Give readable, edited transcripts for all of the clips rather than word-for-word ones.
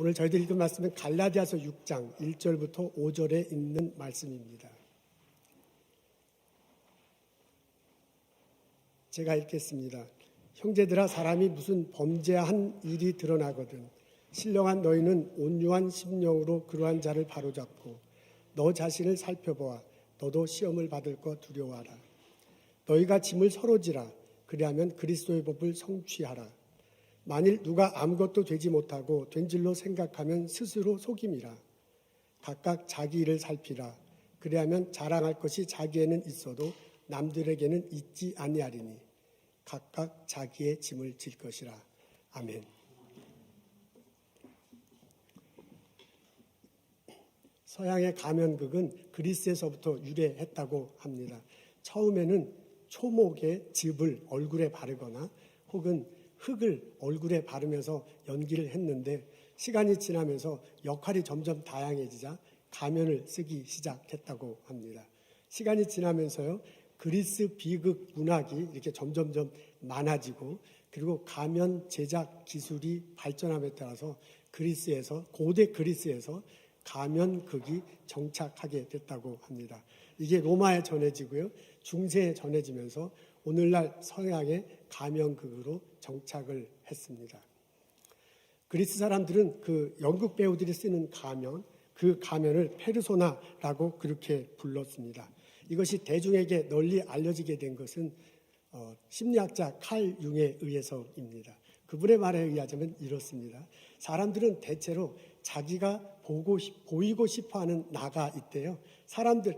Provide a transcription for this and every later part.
오늘 저희들 읽은 말씀은 갈라디아서 6장 1절부터 5절에 있는 말씀입니다. 제가 읽겠습니다. 형제들아, 사람이 무슨 범죄한 일이 드러나거든 신령한 너희는 온유한 심령으로 그러한 자를 바로잡고 너 자신을 살펴보아 너도 시험을 받을 것 두려워하라. 너희가 짐을 서로 지라. 그리하면 그리스도의 법을 성취하라. 만일 누가 아무것도 되지 못하고 된 줄로 생각하면 스스로 속임이라. 각각 자기 일을 살피라. 그리하면 자랑할 것이 자기에는 있어도 남들에게는 있지 아니하리니 각각 자기의 짐을 질 것이라. 아멘. 서양의 가면극은 그리스에서부터 유래했다고 합니다. 처음에는 초목의 즙을 얼굴에 바르거나 혹은 흙을 얼굴에 바르면서 연기를 했는데 시간이 지나면서 역할이 점점 다양해지자 가면을 쓰기 시작했다고 합니다. 시간이 지나면서요, 그리스 비극 문학이 이렇게 점점점 많아지고 그리고 가면 제작 기술이 발전함에 따라서 고대 그리스에서 가면극이 정착하게 됐다고 합니다. 이게 로마에 전해지고요, 중세에 전해지면서 오늘날 서양의 가면극으로 정착을 했습니다. 그리스 사람들은 그 연극 배우들이 쓰는 가면, 그 가면을 페르소나라고 그렇게 불렀습니다. 이것이 대중에게 널리 알려지게 된 것은 심리학자 칼 융에 의해서입니다. 그분의 말에 의하자면 이렇습니다. 사람들은 대체로 자기가 보이고 싶어하는 나가 있대요. 사람들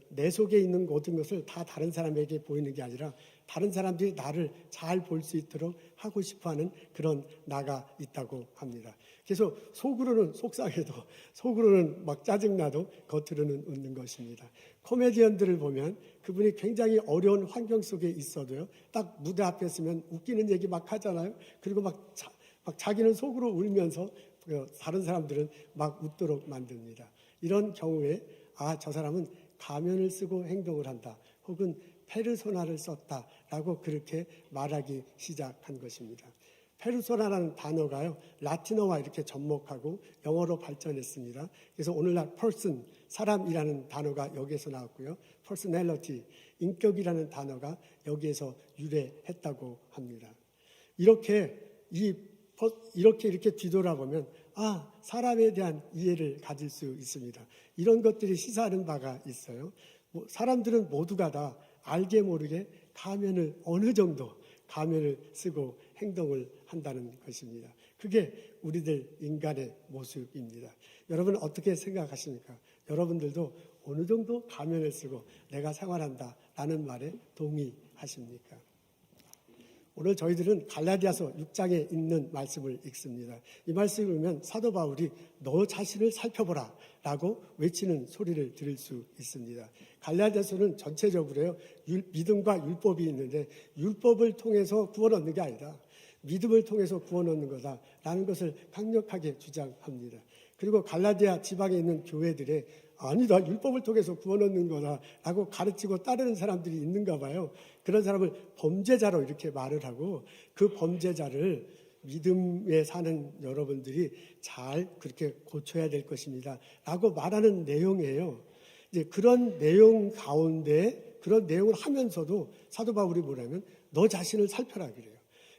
내 속에 있는 모든 것을 다 다른 사람에게 보이는 게 아니라 다른 사람들이 나를 잘 볼 수 있도록 하고 싶어하는 그런 나가 있다고 합니다. 그래서 속으로는 속상해도 속으로는 막 짜증나도 겉으로는 웃는 것입니다. 코미디언들을 보면 그분이 굉장히 어려운 환경 속에 있어도요, 딱 무대 앞에 서면 웃기는 얘기 막 하잖아요. 그리고 막 자기는 속으로 울면서 다른 사람들은 막 웃도록 만듭니다. 이런 경우에 저 사람은 가면을 쓰고 행동을 한다, 혹은 페르소나를 썼다라고 그렇게 말하기 시작한 것입니다. 페르소나라는 단어가요, 라틴어와 이렇게 접목하고 영어로 발전했습니다. 그래서 오늘날 person, 사람이라는 단어가 여기에서 나왔고요, personality, 인격이라는 단어가 여기에서 유래했다고 합니다. 이렇게 뒤돌아보면 사람에 대한 이해를 가질 수 있습니다. 이런 것들이 시사하는 바가 있어요. 사람들은 모두가 다 알게 모르게 어느 정도 가면을 쓰고 행동을 한다는 것입니다. 그게 우리들 인간의 모습입니다. 여러분 어떻게 생각하십니까? 여러분들도 어느 정도 가면을 쓰고 내가 생활한다라는 말에 동의하십니까? 오늘 저희들은 갈라디아서 6장에 있는 말씀을 읽습니다. 이 말씀을 보면 사도 바울이 너 자신을 살펴보라 라고 외치는 소리를 들을 수 있습니다. 갈라디아서는 전체적으로요, 믿음과 율법이 있는데 율법을 통해서 구원 얻는 게 아니라 믿음을 통해서 구원 얻는 거다라는 것을 강력하게 주장합니다. 그리고 갈라디아 지방에 있는 교회들에 아니다, 율법을 통해서 구원 얻는 거다라고 가르치고 따르는 사람들이 있는가 봐요. 그런 사람을 범죄자로 이렇게 말을 하고 그 범죄자를 믿음에 사는 여러분들이 잘 그렇게 고쳐야 될 것입니다 라고 말하는 내용이에요. 이제 그런 내용 가운데 그런 내용을 하면서도 사도 바울이 뭐냐면 너 자신을 살펴라 그래요.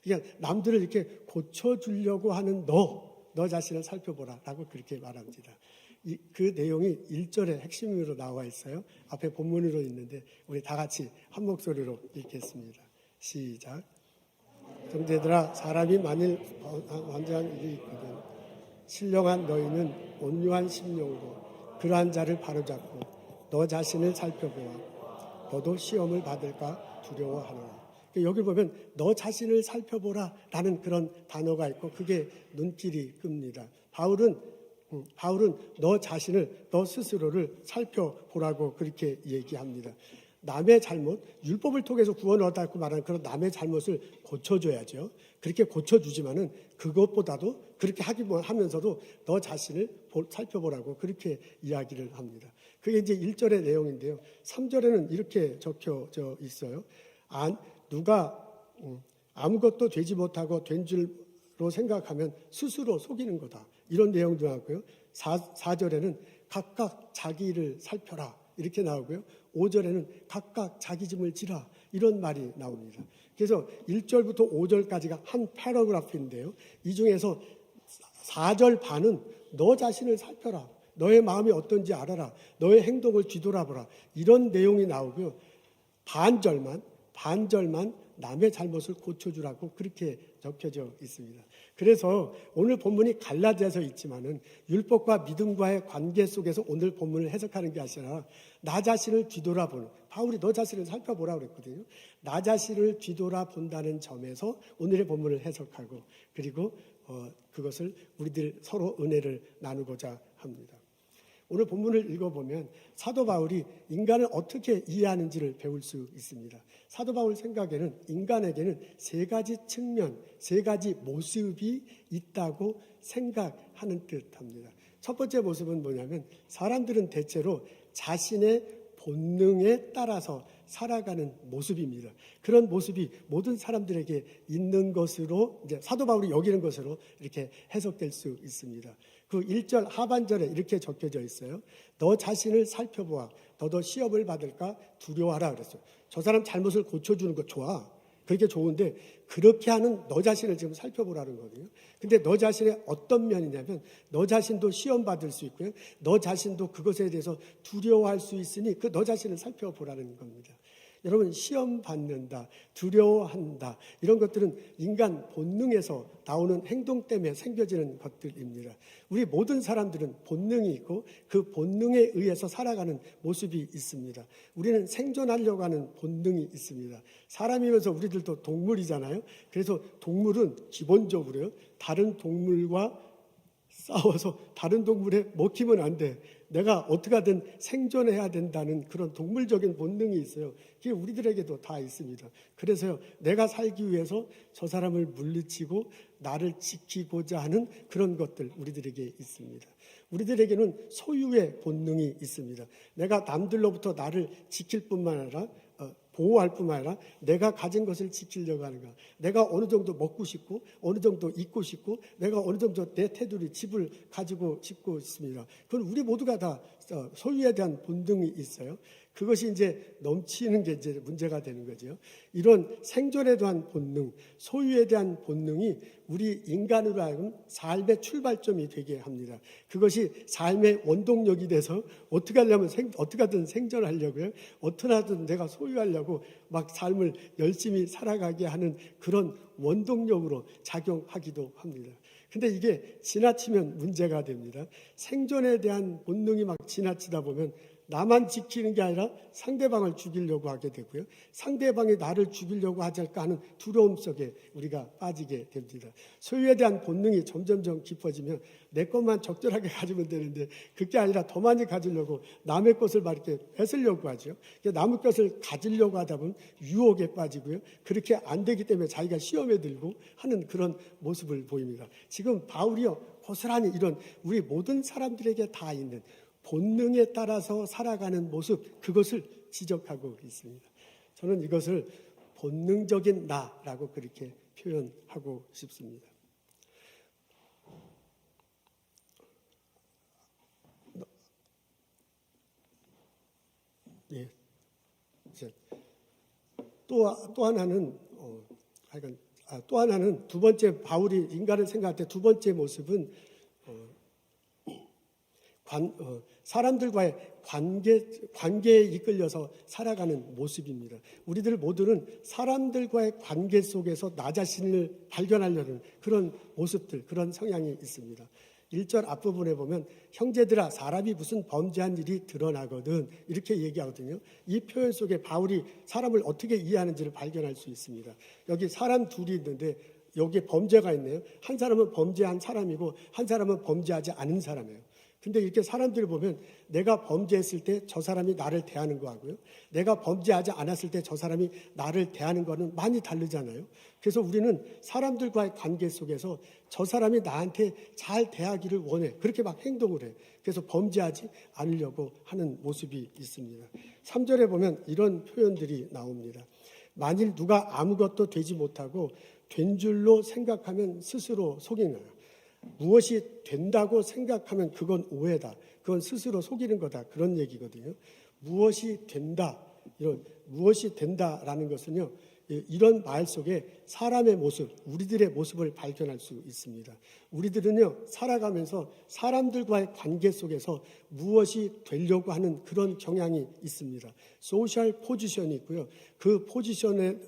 그러니까 남들을 이렇게 고쳐주려고 하는 너 자신을 살펴보라 라고 그렇게 말합니다. 그 내용이 1절의 핵심으로 나와 있어요. 앞에 본문으로 있는데 우리 다 같이 한 목소리로 읽겠습니다. 시작. 형제들아, 사람이 만일 완전한 일이 있거든 신령한 너희는 온유한 심령으로 그러한 자를 바로잡고 너 자신을 살펴보아 너도 시험을 받을까 두려워하노라. 여기 보면 너 자신을 살펴보라 라는 그런 단어가 있고 그게 눈길이 끕니다. 바울은 너 자신을, 너 스스로를 살펴보라고 그렇게 얘기합니다. 남의 잘못, 율법을 통해서 구원을 얻었다고 말하는 그런 남의 잘못을 고쳐줘야죠. 그렇게 고쳐주지만은 그것보다도 그렇게 하면서도 너 자신을 살펴보라고 그렇게 이야기를 합니다. 그게 이제 1절의 내용인데요. 3절에는 이렇게 적혀져 있어요. 누가 아무것도 되지 못하고 된 줄로 생각하면 스스로 속이는 거다. 이런 내용도 나왔고요. 4절에는 각각 자기 일을 살펴라. 이렇게 나오고요. 5절에는 각각 자기 짐을 지라. 이런 말이 나옵니다. 그래서 1절부터 5절까지가 한 패러그래프인데요. 이 중에서 4절 반은 너 자신을 살펴라. 너의 마음이 어떤지 알아라. 너의 행동을 뒤돌아보라. 이런 내용이 나오고요. 반절만 남의 잘못을 고쳐주라고 그렇게 적혀져 있습니다. 그래서 오늘 본문이 갈라디아서 있지만은 율법과 믿음과의 관계 속에서 오늘 본문을 해석하는 게 아니라 나 자신을 뒤돌아보는, 바울이 너 자신을 살펴보라고 그랬거든요. 나 자신을 뒤돌아본다는 점에서 오늘의 본문을 해석하고 그리고 그것을 우리들 서로 은혜를 나누고자 합니다. 오늘 본문을 읽어보면 사도 바울이 인간을 어떻게 이해하는지를 배울 수 있습니다. 사도 바울 생각에는 인간에게는 세 가지 측면, 세 가지 모습이 있다고 생각하는 듯합니다. 첫 번째 모습은 뭐냐면 사람들은 대체로 자신의 본능에 따라서 살아가는 모습입니다. 그런 모습이 모든 사람들에게 있는 것으로 이제 사도 바울이 여기는 것으로 이렇게 해석될 수 있습니다. 그 1절 하반절에 이렇게 적혀져 있어요. 너 자신을 살펴보아. 너도 시험을 받을까 두려워하라 그랬어요. 저 사람 잘못을 고쳐주는 거 좋아. 그렇게 좋은데 그렇게 하는 너 자신을 지금 살펴보라는 거거든요. 근데 너 자신의 어떤 면이냐면 너 자신도 시험 받을 수 있고요. 너 자신도 그것에 대해서 두려워할 수 있으니 그 너 자신을 살펴보라는 겁니다. 여러분 시험 받는다, 두려워한다 이런 것들은 인간 본능에서 나오는 행동 때문에 생겨지는 것들입니다. 우리 모든 사람들은 본능이 있고 그 본능에 의해서 살아가는 모습이 있습니다. 우리는 생존하려고 하는 본능이 있습니다. 사람이면서 우리들도 동물이잖아요. 그래서 동물은 기본적으로요, 다른 동물과 싸워서 다른 동물에 먹히면 안 돼. 내가 어떻게 하든 생존해야 된다는 그런 동물적인 본능이 있어요. 그게 우리들에게도 다 있습니다. 그래서요, 내가 살기 위해서 저 사람을 물리치고 나를 지키고자 하는 그런 것들 우리들에게 있습니다. 우리들에게는 소유의 본능이 있습니다. 내가 남들로부터 나를 지킬 뿐만 아니라 보호할 뿐만 아니라 내가 가진 것을 지키려고 하는 것. 내가 어느 정도 먹고 싶고 어느 정도 입고 싶고 내가 어느 정도 내 테두리 집을 가지고 싶고 있습니다. 그건 우리 모두가 다 소유에 대한 본능이 있어요. 그것이 이제 넘치는 게 이제 문제가 되는 거죠. 이런 생존에 대한 본능, 소유에 대한 본능이 우리 인간으로 하여금 삶의 출발점이 되게 합니다. 그것이 삶의 원동력이 돼서 어떻게 하려면 어떻게 하든 생존하려고요. 어떻게 하든 내가 소유하려고 막 삶을 열심히 살아가게 하는 그런 원동력으로 작용하기도 합니다. 근데 이게 지나치면 문제가 됩니다. 생존에 대한 본능이 막 지나치다 보면 나만 지키는 게 아니라 상대방을 죽이려고 하게 되고요. 상대방이 나를 죽이려고 하지 않을까 하는 두려움 속에 우리가 빠지게 됩니다. 소유에 대한 본능이 점점점 깊어지면 내 것만 적절하게 가지면 되는데 그게 아니라 더 많이 가지려고 남의 것을 막 이렇게 뺏으려고 하죠. 남의 것을 가지려고 하다 보면 유혹에 빠지고요. 그렇게 안 되기 때문에 자기가 시험에 들고 하는 그런 모습을 보입니다. 지금 바울이요, 고스란히 이런 우리 모든 사람들에게 다 있는 본능에 따라서 살아가는 모습, 그것을 지적하고 있습니다. 저는 이것을 본능적인 나라고 그렇게 표현하고 싶습니다. 예. 또 하나는 또 하나는 두 번째 바울이 인간을 생각할 때 두 번째 모습은 사람들과의 관계에 이끌려서 살아가는 모습입니다. 우리들 모두는 사람들과의 관계 속에서 나 자신을 발견하려는 그런 모습들, 그런 성향이 있습니다. 1절 앞부분에 보면 형제들아 사람이 무슨 범죄한 일이 드러나거든 이렇게 얘기하거든요. 이 표현 속에 바울이 사람을 어떻게 이해하는지를 발견할 수 있습니다. 여기 사람 둘이 있는데 여기에 범죄가 있네요. 한 사람은 범죄한 사람이고 한 사람은 범죄하지 않은 사람이에요. 근데 이렇게 사람들을 보면 내가 범죄했을 때 저 사람이 나를 대하는 거하고요. 내가 범죄하지 않았을 때 저 사람이 나를 대하는 거는 많이 다르잖아요. 그래서 우리는 사람들과의 관계 속에서 저 사람이 나한테 잘 대하기를 원해. 그렇게 막 행동을 해. 그래서 범죄하지 않으려고 하는 모습이 있습니다. 3절에 보면 이런 표현들이 나옵니다. 만일 누가 아무것도 되지 못하고 된 줄로 생각하면 스스로 속이는 거예요. 무엇이 된다고 생각하면 그건 오해다. 그건 스스로 속이는 거다. 그런 얘기거든요. 무엇이 된다. 무엇이 된다라는 것은요. 이런 말 속에 사람의 모습, 우리들의 모습을 발견할 수 있습니다. 우리들은요, 살아가면서 사람들과의 관계 속에서 무엇이 되려고 하는 그런 경향이 있습니다. 소셜 포지션이 있고요. 그 포지션에는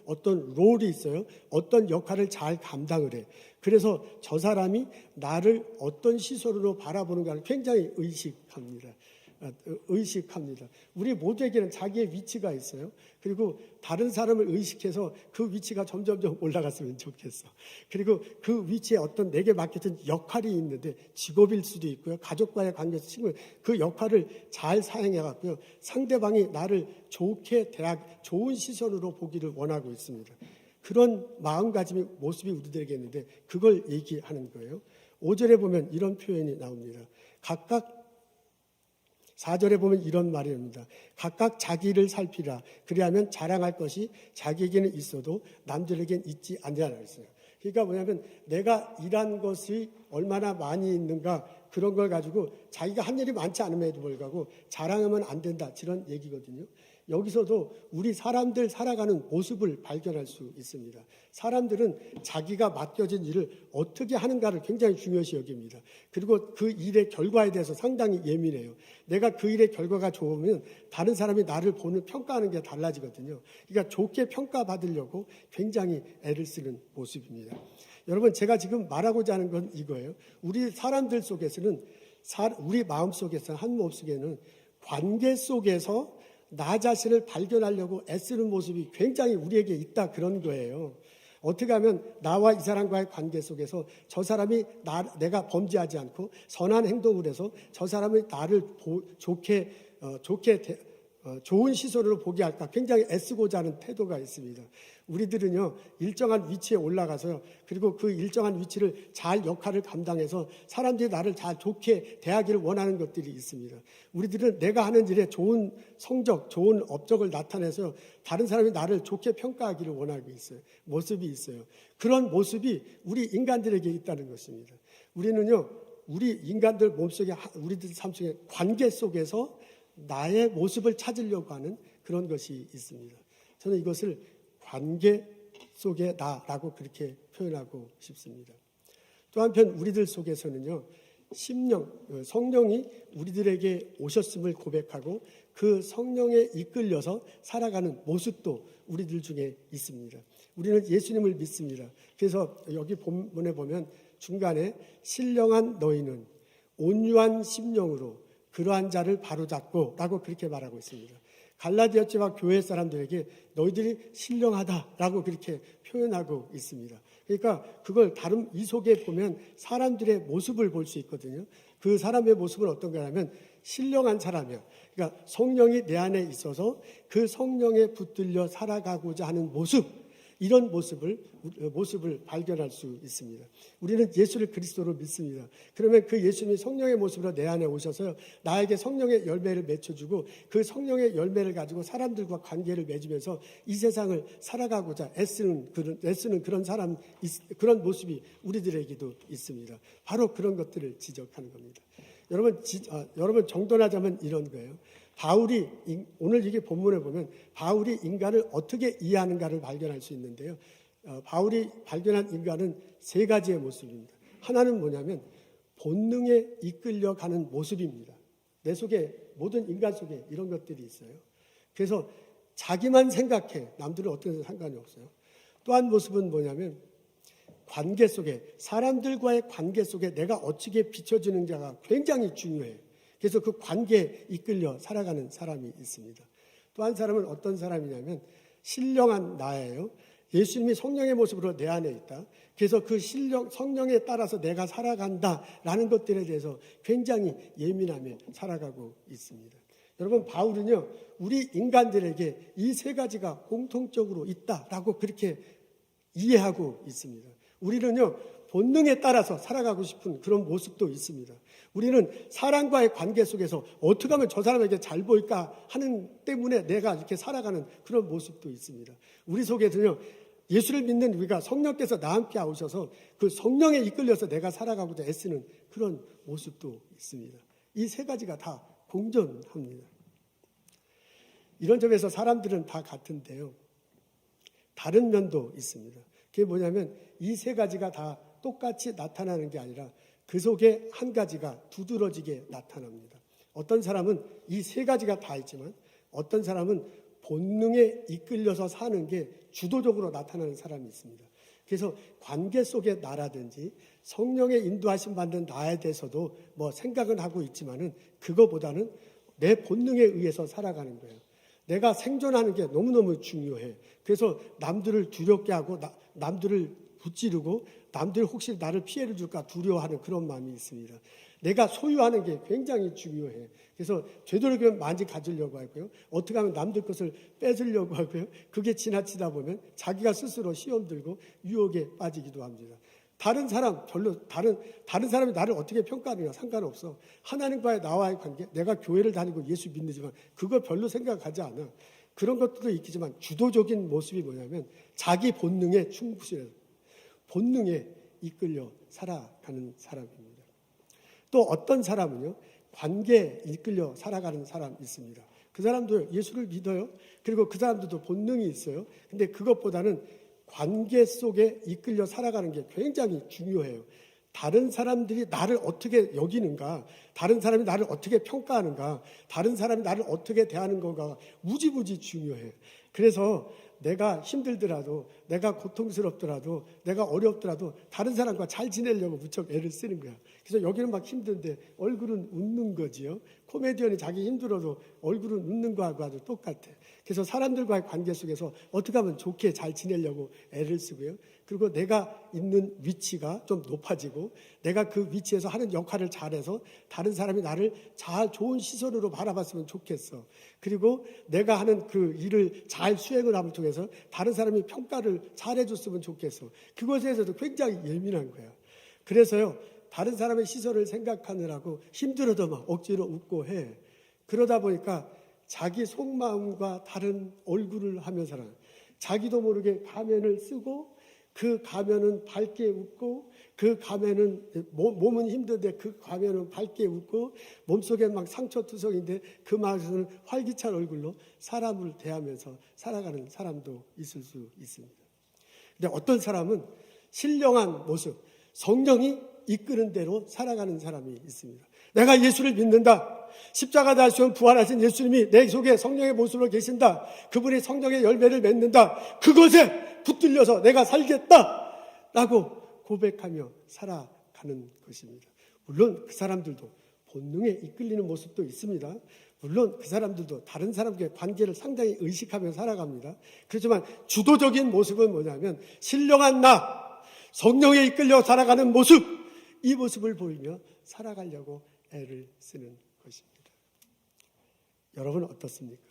어떤 롤이 있어요. 어떤 역할을 잘 감당을 해. 그래서 저 사람이 나를 어떤 시선으로 바라보는가를 굉장히 의식합니다. 우리 모두에게는 자기의 위치가 있어요. 그리고 다른 사람을 의식해서 그 위치가 점점점 올라갔으면 좋겠어. 그리고 그 위치에 어떤 내게 맡겨진 역할이 있는데 직업일 수도 있고요. 가족과의 관계에서 친구 그 역할을 잘 사용해갖고요. 상대방이 나를 좋은 시선으로 보기를 원하고 있습니다. 그런 마음가짐의 모습이 우리들에게 있는데 그걸 얘기하는 거예요. 5절에 보면 이런 표현이 나옵니다. 4절에 보면 이런 말이 옵니다. 각각 자기를 살피라. 그리하면 자랑할 것이 자기에게는 있어도 남들에게는 있지 않느냐고 했어요. 그러니까 뭐냐면 내가 일한 것이 얼마나 많이 있는가 그런 걸 가지고 자기가 한 일이 많지 않음에도 불구하고 자랑하면 안 된다. 이런 얘기거든요. 여기서도 우리 사람들 살아가는 모습을 발견할 수 있습니다. 사람들은 자기가 맡겨진 일을 어떻게 하는가를 굉장히 중요시 여깁니다. 그리고 그 일의 결과에 대해서 상당히 예민해요. 내가 그 일의 결과가 좋으면 다른 사람이 나를 보는 평가하는 게 달라지거든요. 그러니까 좋게 평가받으려고 굉장히 애를 쓰는 모습입니다. 여러분 제가 지금 말하고자 하는 건 이거예요. 우리 사람들 속에서는 우리 마음 속에서 한 몸 속에는 관계 속에서 나 자신을 발견하려고 애쓰는 모습이 굉장히 우리에게 있다 그런 거예요. 어떻게 하면 나와 이 사람과의 관계 속에서 저 사람이 내가 범죄하지 않고 선한 행동을 해서 저 사람이 나를 좋은 시선으로 보게 할까 굉장히 애쓰고자 하는 태도가 있습니다. 우리들은요 일정한 위치에 올라가서요 그리고 그 일정한 위치를 잘 역할을 감당해서 사람들이 나를 잘 좋게 대하기를 원하는 것들이 있습니다. 우리들은 내가 하는 일에 좋은 성적, 좋은 업적을 나타내서 다른 사람이 나를 좋게 평가하기를 원하고 있어요. 모습이 있어요. 그런 모습이 우리 인간들에게 있다는 것입니다. 우리는요 우리 인간들 몸속에 우리들 삶 속에 관계 속에서 나의 모습을 찾으려고 하는 그런 것이 있습니다. 저는 이것을 관계 속의 나라고 그렇게 표현하고 싶습니다. 또 한편 우리들 속에서는요, 성령이 우리들에게 오셨음을 고백하고 그 성령에 이끌려서 살아가는 모습도 우리들 중에 있습니다. 우리는 예수님을 믿습니다. 그래서 여기 본문에 보면 중간에 신령한 너희는 온유한 심령으로 그러한 자를 바로잡고 라고 그렇게 말하고 있습니다. 갈라디아 지방 교회 사람들에게 너희들이 신령하다라고 그렇게 표현하고 있습니다. 그러니까 그걸 이 속에 보면 사람들의 모습을 볼 수 있거든요. 그 사람의 모습은 어떤가 하면 신령한 사람이야. 그러니까 성령이 내 안에 있어서 그 성령에 붙들려 살아가고자 하는 모습, 이런 모습을 발견할 수 있습니다. 우리는 예수를 그리스도로 믿습니다. 그러면 그 예수님이 성령의 모습으로 내 안에 오셔서 나에게 성령의 열매를 맺혀주고 그 성령의 열매를 가지고 사람들과 관계를 맺으면서 이 세상을 살아가고자 애쓰는 그런 모습이 우리들에게도 있습니다. 바로 그런 것들을 지적하는 겁니다. 여러분 정돈하자면 이런 거예요. 바울이 오늘 이게 본문에 보면 바울이 인간을 어떻게 이해하는가를 발견할 수 있는데요. 바울이 발견한 인간은 세 가지의 모습입니다. 하나는 뭐냐면 본능에 이끌려가는 모습입니다. 내 속에 모든 인간 속에 이런 것들이 있어요. 그래서 자기만 생각해. 남들은 어떻게 해도 상관이 없어요. 또 한 모습은 뭐냐면 관계 속에 사람들과의 관계 속에 내가 어떻게 비춰지는지가 굉장히 중요해요. 그래서 그 관계에 이끌려 살아가는 사람이 있습니다. 또 한 사람은 어떤 사람이냐면 신령한 나예요. 예수님이 성령의 모습으로 내 안에 있다. 그래서 그 성령에 따라서 내가 살아간다라는 것들에 대해서 굉장히 예민하며 살아가고 있습니다. 여러분 바울은요 우리 인간들에게 이 세 가지가 공통적으로 있다라고 그렇게 이해하고 있습니다. 우리는요 본능에 따라서 살아가고 싶은 그런 모습도 있습니다. 우리는 사람과의 관계 속에서 어떻게 하면 저 사람에게 잘 보일까 하는 때문에 내가 이렇게 살아가는 그런 모습도 있습니다. 우리 속에서는요 예수를 믿는 우리가 성령께서 나와 함께 오셔서 그 성령에 이끌려서 내가 살아가고자 애쓰는 그런 모습도 있습니다. 이 세 가지가 다 공존합니다. 이런 점에서 사람들은 다 같은데요, 다른 면도 있습니다. 그게 뭐냐면 이 세 가지가 다 똑같이 나타나는 게 아니라 그 속에 한 가지가 두드러지게 나타납니다. 어떤 사람은 이 세 가지가 다 있지만 어떤 사람은 본능에 이끌려서 사는 게 주도적으로 나타나는 사람이 있습니다. 그래서 관계 속의 나라든지 성령의 인도하심 받는 나에 대해서도 뭐 생각은 하고 있지만은 그거보다는 내 본능에 의해서 살아가는 거예요. 내가 생존하는 게 너무너무 중요해. 그래서 남들을 두렵게 하고 남들을 붙지르고 남들 혹시 나를 피해를 줄까 두려워하는 그런 마음이 있습니다. 내가 소유하는 게 굉장히 중요해. 그래서 되도록이면 많이 가지려고 하고요. 어떻게 하면 남들 것을 뺏으려고 하고요. 그게 지나치다 보면 자기가 스스로 시험 들고 유혹에 빠지기도 합니다. 다른 사람이 나를 어떻게 평가하느냐 상관없어. 하나님과의 나와의 관계, 내가 교회를 다니고 예수 믿지만 그거 별로 생각하지 않아. 그런 것들도 있겠지만 주도적인 모습이 뭐냐면 자기 본능에 충실해요. 본능에 이끌려 살아가는 사람입니다. 또 어떤 사람은요, 관계에 이끌려 살아가는 사람이 있습니다. 그 사람도 예수를 믿어요. 그리고 그 사람들도 본능이 있어요. 근데 그것보다는 관계 속에 이끌려 살아가는 게 굉장히 중요해요. 다른 사람들이 나를 어떻게 여기는가, 다른 사람이 나를 어떻게 평가하는가, 다른 사람이 나를 어떻게 대하는 거가 무지무지 중요해요. 그래서 내가 힘들더라도, 내가 고통스럽더라도, 내가 어렵더라도 다른 사람과 잘 지내려고 무척 애를 쓰는 거야. 그래서 여기는 막 힘든데 얼굴은 웃는 거지요. 코미디언이 자기 힘들어도 얼굴은 웃는 거하고 아주 똑같아. 그래서 사람들과의 관계 속에서 어떻게 하면 좋게 잘 지내려고 애를 쓰고요. 그리고 내가 있는 위치가 좀 높아지고 내가 그 위치에서 하는 역할을 잘해서 다른 사람이 나를 잘 좋은 시선으로 바라봤으면 좋겠어. 그리고 내가 하는 그 일을 잘 수행을 함을 통해서 다른 사람이 평가를 잘해줬으면 좋겠어. 그것에 대해서도 굉장히 예민한 거야. 그래서요, 다른 사람의 시선을 생각하느라고 힘들어도 막 억지로 웃고 해. 그러다 보니까 자기 속마음과 다른 얼굴을 하며 살아. 자기도 모르게 가면을 쓰고 그 가면은 밝게 웃고 그 가면은 몸은 힘든데 그 가면은 밝게 웃고 몸속에 막 상처투성인데 그 마음에서는 활기찬 얼굴로 사람을 대하면서 살아가는 사람도 있을 수 있습니다. 근데 어떤 사람은 신령한 모습, 성령이 이끄는 대로 살아가는 사람이 있습니다. 내가 예수를 믿는다. 십자가 달수형 부활하신 예수님이 내 속에 성령의 모습으로 계신다. 그분이 성령의 열매를 맺는다. 그것에 붙들려서 내가 살겠다 라고 고백하며 살아가는 것입니다. 물론 그 사람들도 본능에 이끌리는 모습도 있습니다. 물론 그 사람들도 다른 사람과의 관계를 상당히 의식하며 살아갑니다. 그렇지만 주도적인 모습은 뭐냐면 신령한 나, 성령에 이끌려 살아가는 모습, 이 모습을 보이며 살아가려고 애를 쓰는 것입니다. 여러분 어떻습니까?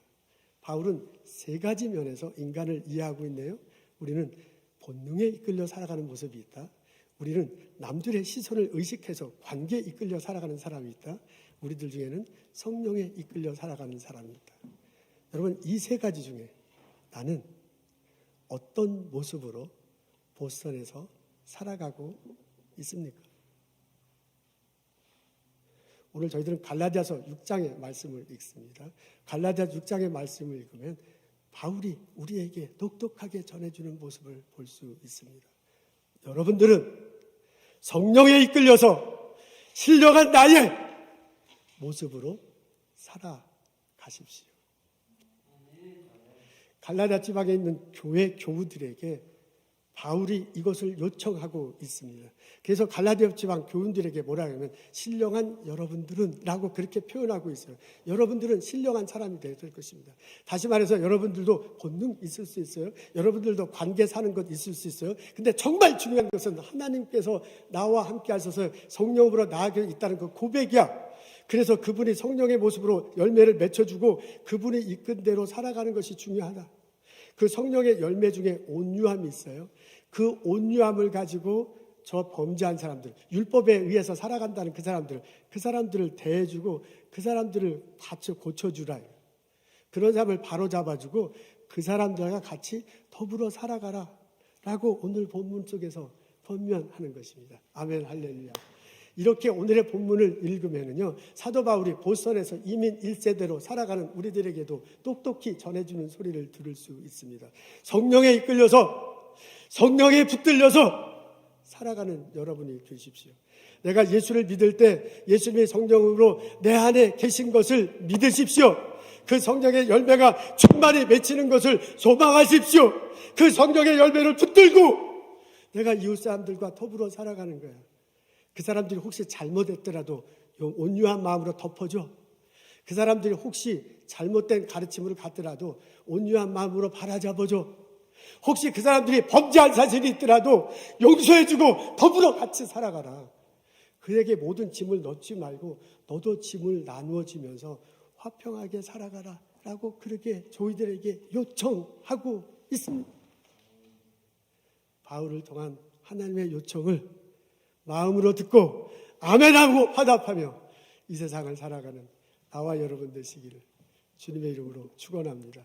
바울은 세 가지 면에서 인간을 이해하고 있네요. 우리는 본능에 이끌려 살아가는 모습이 있다. 우리는 남들의 시선을 의식해서 관계에 이끌려 살아가는 사람이 있다. 우리들 중에는 성령에 이끌려 살아가는 사람이 있다. 여러분 이 세 가지 중에 나는 어떤 모습으로 보스턴에서 살아가고 있습니까? 오늘 저희들은 갈라디아서 6장의 말씀을 읽습니다. 갈라디아서 6장의 말씀을 읽으면 바울이 우리에게 똑똑하게 전해주는 모습을 볼 수 있습니다. 여러분들은 성령에 이끌려서 신령한 나의 모습으로 살아가십시오. 갈라디아 지방에 있는 교회 교우들에게 바울이 이것을 요청하고 있습니다. 그래서 갈라디아 지방 교우들에게 뭐라고 하면 신령한 여러분들은 라고 그렇게 표현하고 있어요. 여러분들은 신령한 사람이 되어야 될 것입니다. 다시 말해서 여러분들도 본능 있을 수 있어요. 여러분들도 관계 사는 것 있을 수 있어요. 근데 정말 중요한 것은 하나님께서 나와 함께 하셔서 성령으로 나아가 있다는 그 고백이야. 그래서 그분이 성령의 모습으로 열매를 맺혀주고 그분이 이끈 대로 살아가는 것이 중요하다. 그 성령의 열매 중에 온유함이 있어요. 그 온유함을 가지고 저 범죄한 사람들, 율법에 의해서 살아간다는 그 사람들을 대해주고 그 사람들을 같이 고쳐주라. 그런 사람을 바로 잡아주고 그 사람들과 같이 더불어 살아가라. 라고 오늘 본문 속에서 번면하는 것입니다. 아멘, 할렐루야. 이렇게 오늘의 본문을 읽으면요, 사도 바울이 보선에서 이민 1세대로 살아가는 우리들에게도 똑똑히 전해주는 소리를 들을 수 있습니다. 성령에 이끌려서, 성령에 붙들려서 살아가는 여러분이 되십시오. 내가 예수를 믿을 때 예수님의 성령으로 내 안에 계신 것을 믿으십시오. 그 성령의 열매가 충만히 맺히는 것을 소망하십시오. 그 성령의 열매를 붙들고 내가 이웃 사람들과 더불어 살아가는 거야. 그 사람들이 혹시 잘못했더라도 온유한 마음으로 덮어줘. 그 사람들이 혹시 잘못된 가르침으로 갔더라도 온유한 마음으로 바라잡아줘. 혹시 그 사람들이 범죄한 사실이 있더라도 용서해주고 더불어 같이 살아가라. 그에게 모든 짐을 넣지 말고 너도 짐을 나누어 지면서 화평하게 살아가라 라고 그렇게 저희들에게 요청하고 있습니다. 바울을 통한 하나님의 요청을 마음으로 듣고 아멘하고 화답하며 이 세상을 살아가는 나와 여러분 되시기를 주님의 이름으로 축원합니다.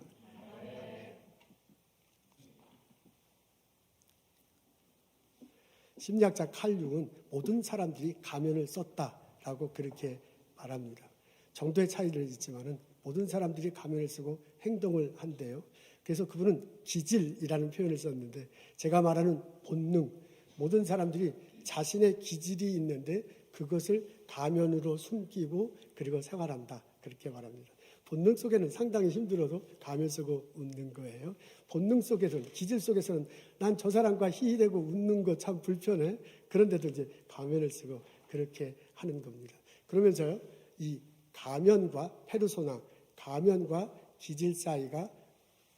심리학자 칼 융은 모든 사람들이 가면을 썼다라고 그렇게 말합니다. 정도의 차이는 있지만은 모든 사람들이 가면을 쓰고 행동을 한대요. 그래서 그분은 기질이라는 표현을 썼는데 제가 말하는 본능, 모든 사람들이 자신의 기질이 있는데 그것을 가면으로 숨기고 그리고 생활한다. 그렇게 말합니다. 본능 속에는 상당히 힘들어도 가면 쓰고 웃는 거예요. 본능 속에서는, 기질 속에서는 난 저 사람과 희희대고 웃는 거 참 불편해. 그런데도 이제 가면을 쓰고 그렇게 하는 겁니다. 그러면서요, 이 가면과 페르소나, 가면과 기질 사이가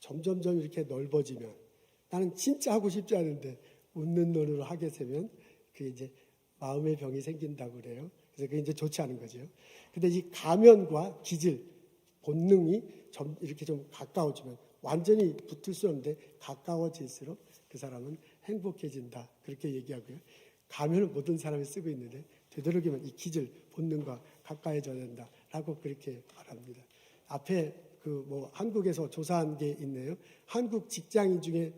점점점 이렇게 넓어지면 나는 진짜 하고 싶지 않은데 웃는 눈으로 하게 되면 그게 이제 마음의 병이 생긴다고 그래요. 그래서 그게 이제 좋지 않은 거죠. 근데 이 가면과 기질, 본능이 이렇게 좀 가까워지면 완전히 붙을 수 없는데 가까워질수록 그 사람은 행복해진다. 그렇게 얘기하고요. 가면을 모든 사람이 쓰고 있는데 되도록이면 이 기질, 본능과 가까워져야 된다라고 그렇게 말합니다. 앞에 한국에서 조사한 게 있네요. 한국 직장인 중에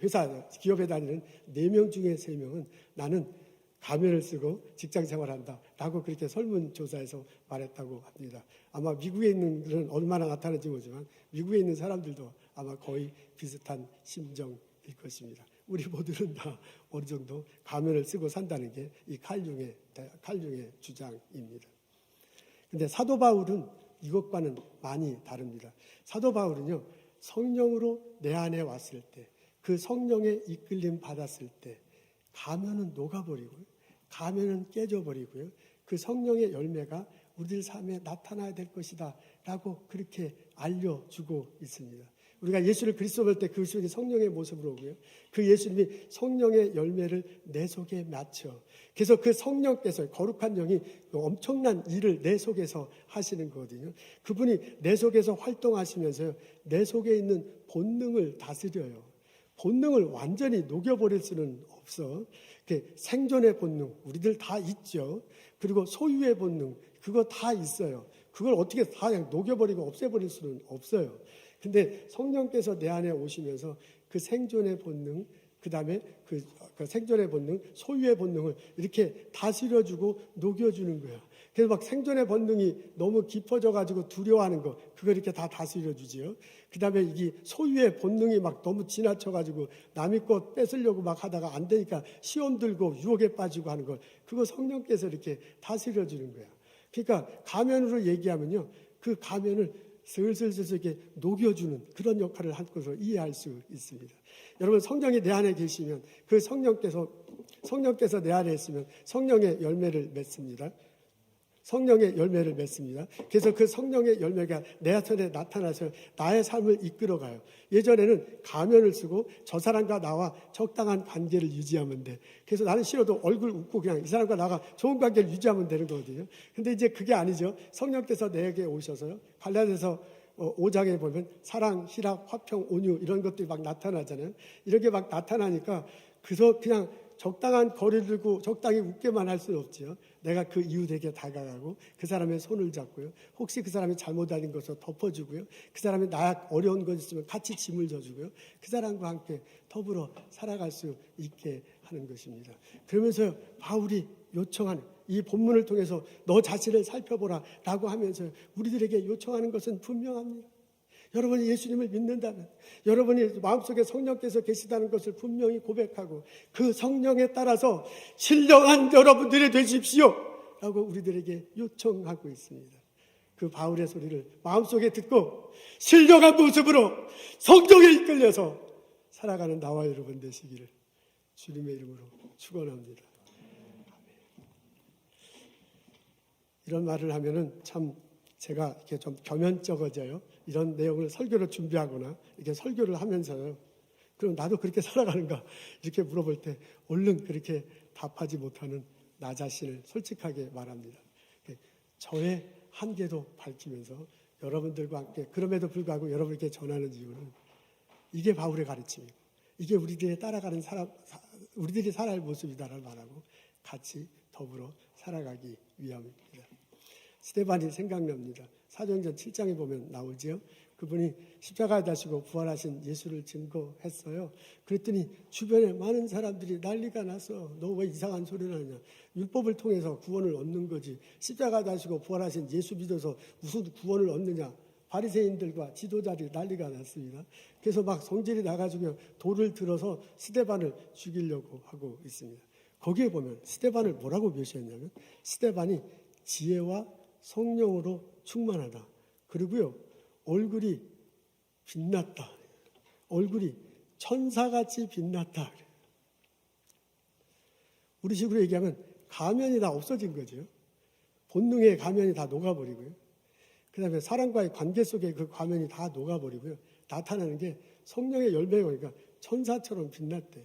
회사, 기업에 다니는 4명 중에 3명은 나는 가면을 쓰고 직장 생활한다 라고 그렇게 설문조사에서 말했다고 합니다. 아마 미국에 있는 분들은 얼마나 나타날지 모르지만 미국에 있는 사람들도 아마 거의 비슷한 심정일 것입니다. 우리 모두는 다 어느 정도 가면을 쓰고 산다는 게 이 칼융의 주장입니다. 그런데 사도 바울은 이것과는 많이 다릅니다. 사도 바울은요, 성령으로 내 안에 왔을 때, 그 성령의 이끌림 받았을 때 가면은 녹아버리고요, 가면은 깨져버리고요, 그 성령의 열매가 우리들 삶에 나타나야 될 것이다 라고 그렇게 알려주고 있습니다. 우리가 예수를 그리스도 볼 때 그리스도의 성령의 모습으로 오고요, 그 예수님이 성령의 열매를 내 속에 맺혀, 그래서 그 성령께서, 거룩한 영이 엄청난 일을 내 속에서 하시는 거거든요. 그분이 내 속에서 활동하시면서요, 내 속에 있는 본능을 다스려요. 본능을 완전히 녹여버릴 수는 없어. 생존의 본능, 우리들 다 있죠. 그리고 소유의 본능, 그거 다 있어요. 그걸 어떻게 다 그냥 녹여버리고 없애버릴 수는 없어요. 근데 성령께서 내 안에 오시면서 그 생존의 본능, 그 다음에 그 생존의 본능, 소유의 본능을 이렇게 다스려주고 녹여주는 거야. 그래서 막 생존의 본능이 너무 깊어져가지고 두려워하는 거, 그걸 이렇게 다 다스려주지요. 그 다음에 이게 소유의 본능이 막 너무 지나쳐가지고 남의 것 뺏으려고 막 하다가 안 되니까 시험 들고 유혹에 빠지고 하는 걸, 그거 성령께서 이렇게 다스려주는 거야. 그러니까 가면으로 얘기하면요, 그 가면을 슬슬슬슬 이렇게 녹여주는 그런 역할을 할 것으로 이해할 수 있습니다. 여러분, 성령이 내 안에 계시면 그 성령께서 내 안에 있으면 성령의 열매를 맺습니다. 성령의 열매를 맺습니다. 그래서 그 성령의 열매가 내 손에 나타나서 나의 삶을 이끌어가요. 예전에는 가면을 쓰고 저 사람과 나와 적당한 관계를 유지하면 돼. 그래서 나는 싫어도 얼굴 웃고 그냥 이 사람과 나가 좋은 관계를 유지하면 되는 거거든요. 근데 이제 그게 아니죠. 성령께서 내게 오셔서요, 갈라디아서 5장에 보면 사랑, 희락, 화평, 온유 이런 것들이 막 나타나잖아요. 이렇게 막 나타나니까 그래서 그냥 적당한 거리를 두고 적당히 웃게만 할 수는 없지요. 내가 그 이웃에게 다가가고 그 사람의 손을 잡고요. 혹시 그 사람이 잘못하는 것을 덮어주고요. 그 사람이 나 어려운 것 있으면 같이 짐을 져주고요. 그 사람과 함께 더불어 살아갈 수 있게 하는 것입니다. 그러면서 바울이 요청하는 이 본문을 통해서 너 자신을 살펴보라 라고 하면서 우리들에게 요청하는 것은 분명합니다. 여러분이 예수님을 믿는다면, 여러분이 마음속에 성령께서 계시다는 것을 분명히 고백하고 그 성령에 따라서 신령한 여러분들이 되십시오 라고 우리들에게 요청하고 있습니다. 그 바울의 소리를 마음속에 듣고 신령한 모습으로 성령에 이끌려서 살아가는 나와 여러분 되시기를 주님의 이름으로 축원합니다. 이런 말을 하면은 참 제가 이렇게 좀 겸연쩍어져요. 이런 내용을 설교를 준비하거나 이렇게 설교를 하면서요. 그럼 나도 그렇게 살아가는가? 이렇게 물어볼 때 얼른 그렇게 답하지 못하는 나 자신을 솔직하게 말합니다. 저의 한계도 밝히면서 여러분들과 함께 그럼에도 불구하고 여러분께 전하는 이유는 이게 바울의 가르침이고 이게 우리들이 따라가는 우리들이 살아야 할 모습이다라고 말하고 같이 더불어 살아가기 위함입니다. 스데반이 생각납니다. 사도행전 7장에 보면 나오지요. 그분이 십자가에 다시고 부활하신 예수를 증거했어요. 그랬더니 주변에 많은 사람들이 난리가 나서 너 왜 이상한 소리를 하냐. 율법을 통해서 구원을 얻는 거지. 십자가에 다시고 부활하신 예수 믿어서 무슨 구원을 얻느냐. 바리새인들과 지도자들이 난리가 났습니다. 그래서 막 성질이 나가지고 돌을 들어서 스데반을 죽이려고 하고 있습니다. 거기에 보면 스데반을 뭐라고 묘시했냐면 스데반이 지혜와 성령으로 충만하다. 그리고요, 얼굴이 빛났다. 얼굴이 천사같이 빛났다. 우리 식으로 얘기하면 가면이 다 없어진 거죠. 본능의 가면이 다 녹아버리고요. 그 다음에 사람과의 관계 속에 그 가면이 다 녹아버리고요. 나타나는 게 성령의 열매가 오니까 천사처럼 빛났대요.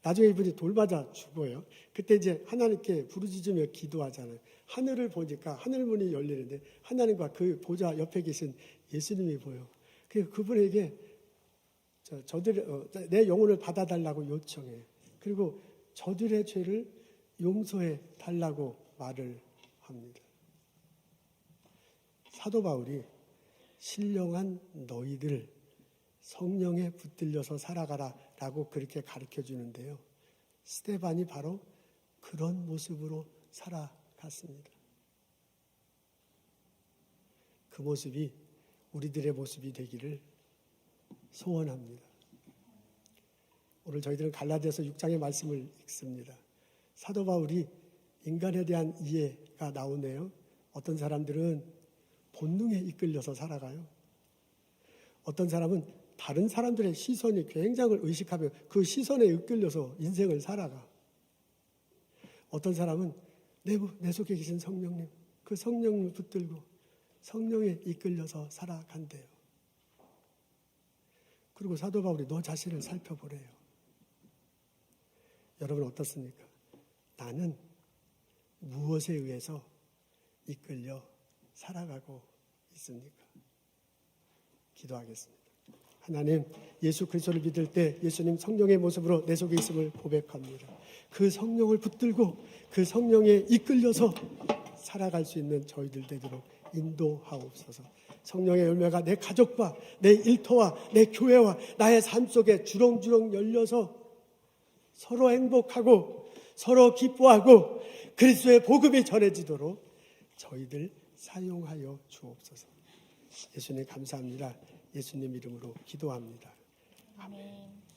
나중에 이분이 돌 맞아 죽어요. 그때 이제 하나님께 부르짖으며 기도하잖아요. 하늘을 보니까 하늘문이 열리는데 하나님과 그 보좌 옆에 계신 예수님이 보여. 그래서 그분에게 내 영혼을 받아달라고 요청해. 그리고 저들의 죄를 용서해 달라고 말을 합니다. 사도 바울이 신령한 너희들 성령에 붙들려서 살아가라 라고 그렇게 가르쳐 주는데요. 스데반이 바로 그런 모습으로 살아갔습니다. 그 모습이 우리들의 모습이 되기를 소원합니다. 오늘 저희들은 갈라디아서 6장의 말씀을 읽습니다. 사도 바울이 인간에 대한 이해가 나오네요. 어떤 사람들은 본능에 이끌려서 살아가요. 어떤 사람은 다른 사람들의 시선이 굉장을 의식하며 그 시선에 이끌려서 인생을 살아가. 어떤 사람은 내 속에 계신 성령님, 그 성령을 붙들고 성령에 이끌려서 살아간대요. 그리고 사도 바울이 너 자신을 살펴보래요. 여러분 어떻습니까? 나는 무엇에 의해서 이끌려 살아가고 있습니까? 기도하겠습니다. 하나님, 예수 그리스도를 믿을 때 예수님 성령의 모습으로 내 속에 있음을 고백합니다. 그 성령을 붙들고 그 성령에 이끌려서 살아갈 수 있는 저희들 되도록 인도하옵소서. 성령의 열매가 내 가족과 내 일터와 내 교회와 나의 삶 속에 주렁주렁 열려서 서로 행복하고 서로 기뻐하고 그리스도의 복음이 전해지도록 저희들 사용하여 주옵소서. 예수님 감사합니다. 예수님 이름으로 기도합니다. 아멘.